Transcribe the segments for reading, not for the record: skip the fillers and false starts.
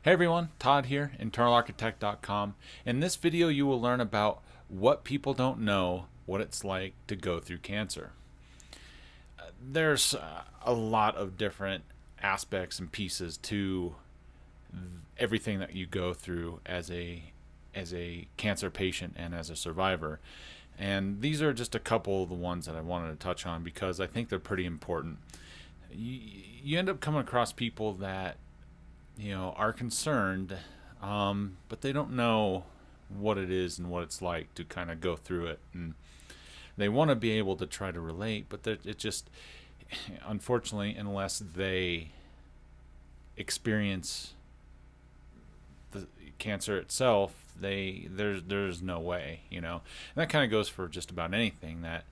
Hey everyone, Todd here, internalarchitect.com. In this video you will learn about what people don't know, what it's like to go through cancer. There's a lot of different aspects and pieces to everything that you go through as a cancer patient and as a survivor. And these are just a couple of the ones that I wanted to touch on because I think they're pretty important. You end up coming across people that are concerned, but they don't know what it is and what it's like to kind of go through it, and they want to be able to try to relate, but it just, unfortunately, unless they experience the cancer itself, there's no way, and that kind of goes for just about anything that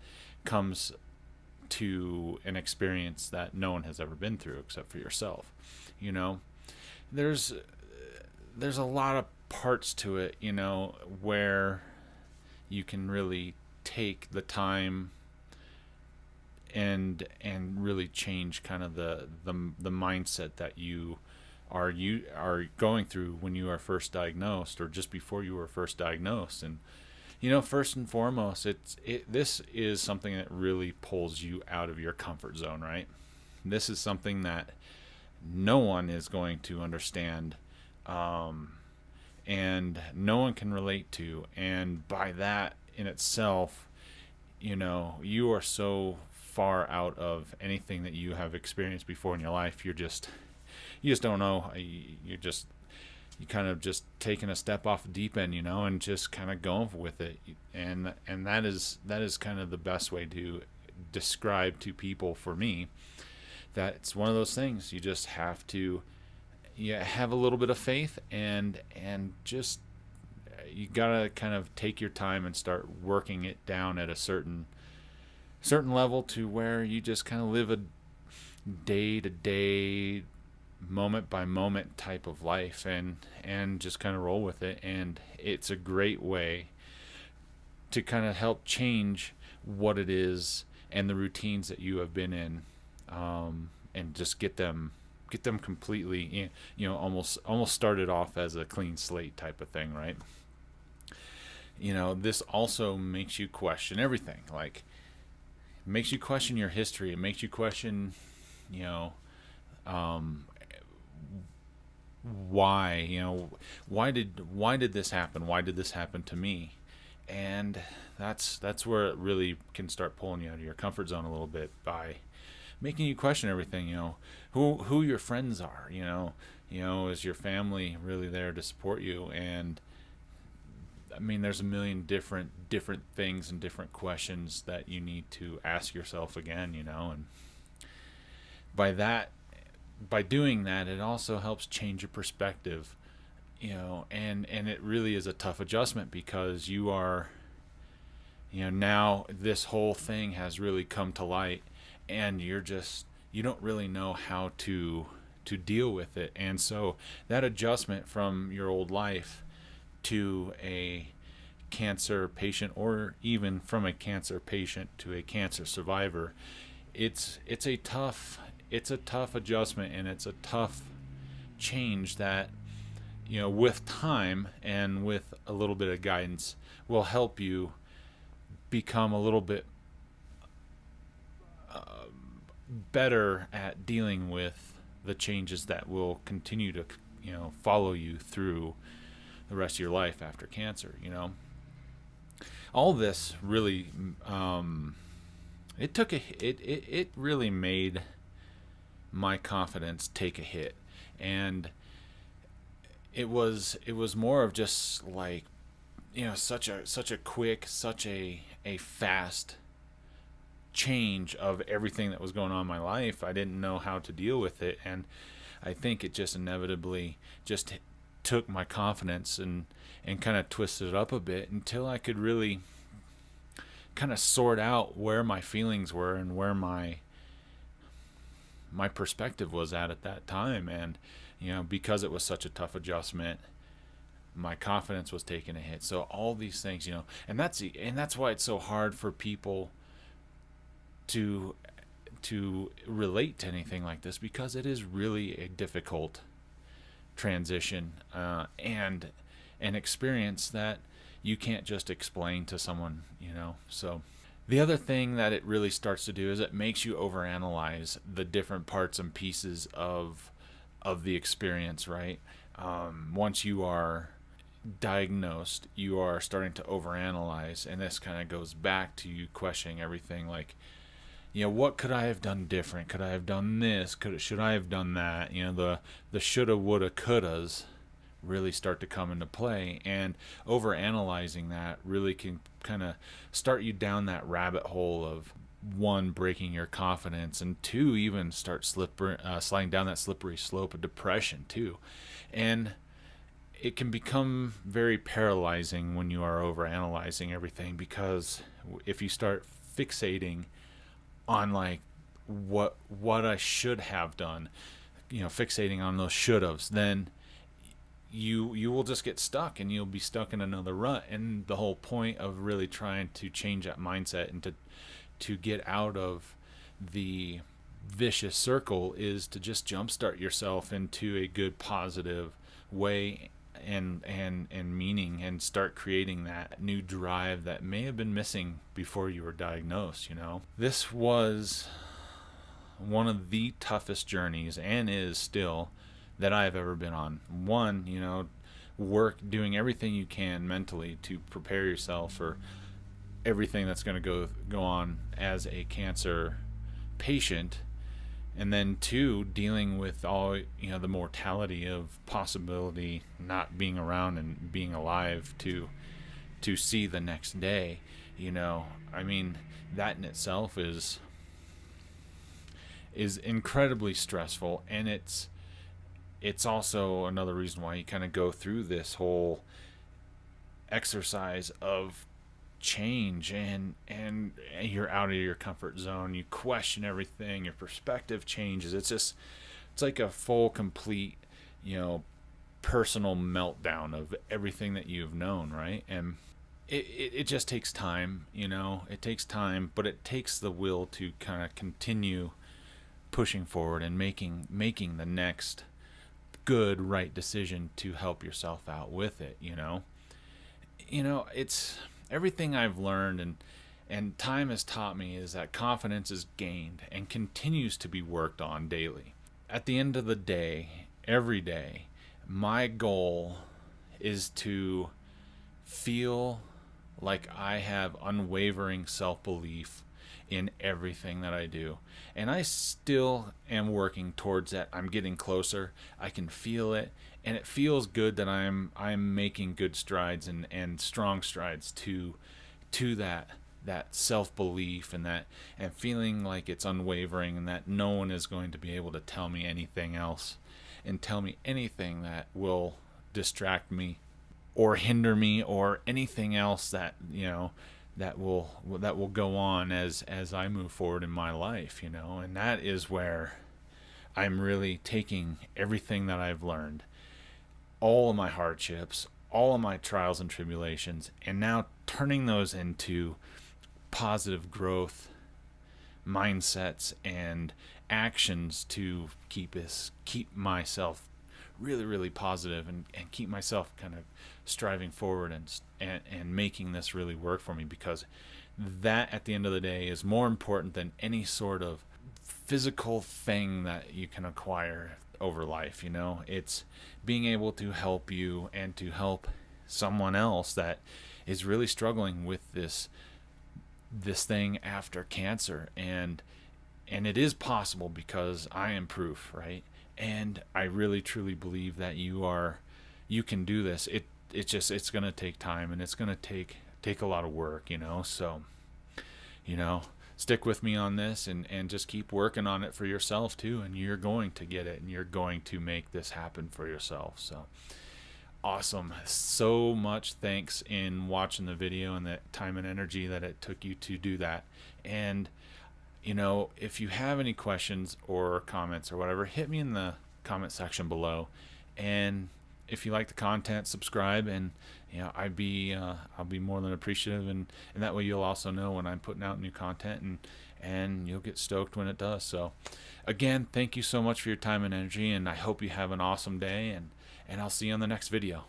comes to an experience that no one has ever been through except for yourself. There's a lot of parts to it, where you can really take the time and really change kind of the mindset that you are going through when you are first diagnosed, or just before you were first diagnosed. And first and foremost, this is something that really pulls you out of your comfort zone, right? This is something that no one is going to understand, and no one can relate to. And by that in itself, you are so far out of anything that you have experienced before in your life. You just don't know. You kind of just taking a step off the deep end, and just kind of going with it. And that is kind of the best way to describe to people, for me, that it's one of those things. You just have to have a little bit of faith, and just you gotta kind of take your time and start working it down at a certain level, to where you just kind of live a day-to-day, moment-by-moment type of life, and just kind of roll with it. And it's a great way to kind of help change what it is and the routines that you have been in, and just get them completely, almost started off as a clean slate type of thing, right? This also makes you question everything. Like, it makes you question your history. It makes you question, why, why did this happen? Why did this happen to me? And that's where it really can start pulling you out of your comfort zone a little bit, by making you question everything. Who your friends are. Is your family really there to support you? And I mean, there's a million different things and different questions that you need to ask yourself again. And by doing that, it also helps change your perspective. And it really is a tough adjustment, because you are, now this whole thing has really come to light, and you don't really know how to deal with it. And so that adjustment from your old life to a cancer patient, or even from a cancer patient to a cancer survivor, it's a tough adjustment, and it's a tough change that, with time and with a little bit of guidance, will help you become a little bit better at dealing with the changes that will continue to follow you through the rest of your life after cancer. All this really, it really made my confidence take a hit. And it was more of just like, such a quick, such a fast change of everything that was going on in my life. I didn't know how to deal with it, and I think it just inevitably just took my confidence and kind of twisted it up a bit, until I could really kind of sort out where my feelings were and where my perspective was at that time. And because it was such a tough adjustment, my confidence was taking a hit. So all these things, and that's why it's so hard for people to relate to anything like this, because it is really a difficult transition, and an experience that you can't just explain to someone, So the other thing that it really starts to do is it makes you overanalyze the different parts and pieces of the experience, right? Once you are diagnosed, you are starting to overanalyze, and this kind of goes back to you questioning everything, like, what could I have done different? Could I have done this? Should I have done that? The shoulda, woulda, couldas really start to come into play, and overanalyzing that really can kind of start you down that rabbit hole of, one, breaking your confidence, and two, even start sliding down that slippery slope of depression too. And it can become very paralyzing when you are overanalyzing everything, because if you start fixating on like what I should have done, fixating on those should-haves, then you will just get stuck, and you'll be stuck in another rut. And the whole point of really trying to change that mindset and to get out of the vicious circle is to just jumpstart yourself into a good, positive way and meaning, and start creating that new drive that may have been missing before you were diagnosed. This was one of the toughest journeys, and is still, that I've ever been on. One, doing everything you can mentally to prepare yourself for everything that's going to go on as a cancer patient, and then two, dealing with all the mortality of possibility not being around and being alive to see the next day. I mean, that in itself is incredibly stressful, and it's also another reason why you kind of go through this whole exercise of change, and you're out of your comfort zone. You question everything. Your perspective changes. It's like a full, complete, personal meltdown of everything that you've known, right? And it just takes time. It takes time, but it takes the will to kind of continue pushing forward and making the next good, right decision to help yourself out with it. It's everything I've learned and time has taught me is that confidence is gained and continues to be worked on daily. At the end of the day, every day, my goal is to feel like I have unwavering self-belief in everything that I do. And I still am working towards that. I'm getting closer. I can feel it. And it feels good that I'm making good strides and strong strides to that self-belief, and feeling like it's unwavering, and that no one is going to be able to tell me anything else and tell me anything that will distract me or hinder me, or anything else that that will go on as I move forward in my life. And that is where I'm really taking everything that I've learned, all of my hardships, all of my trials and tribulations, and now turning those into positive growth mindsets and actions to keep myself really, really positive, and keep myself kind of striving forward and making this really work for me, because that, at the end of the day, is more important than any sort of physical thing that you can acquire over life. It's being able to help you and to help someone else that is really struggling with this thing after cancer, and it is possible, because I am proof, right? And I really truly believe that you can do this. It's going to take time, and it's going to take a lot of work, so stick with me on this, and just keep working on it for yourself too, and you're going to get it, and you're going to make this happen for yourself. So awesome. So much thanks in watching the video, and the time and energy that it took you to do that. And if you have any questions or comments or whatever, hit me in the comment section below. And if you like the content, subscribe, and I'll be more than appreciative, and that way you'll also know when I'm putting out new content, and you'll get stoked when it does. So again, thank you so much for your time and energy, and I hope you have an awesome day, and I'll see you on the next video.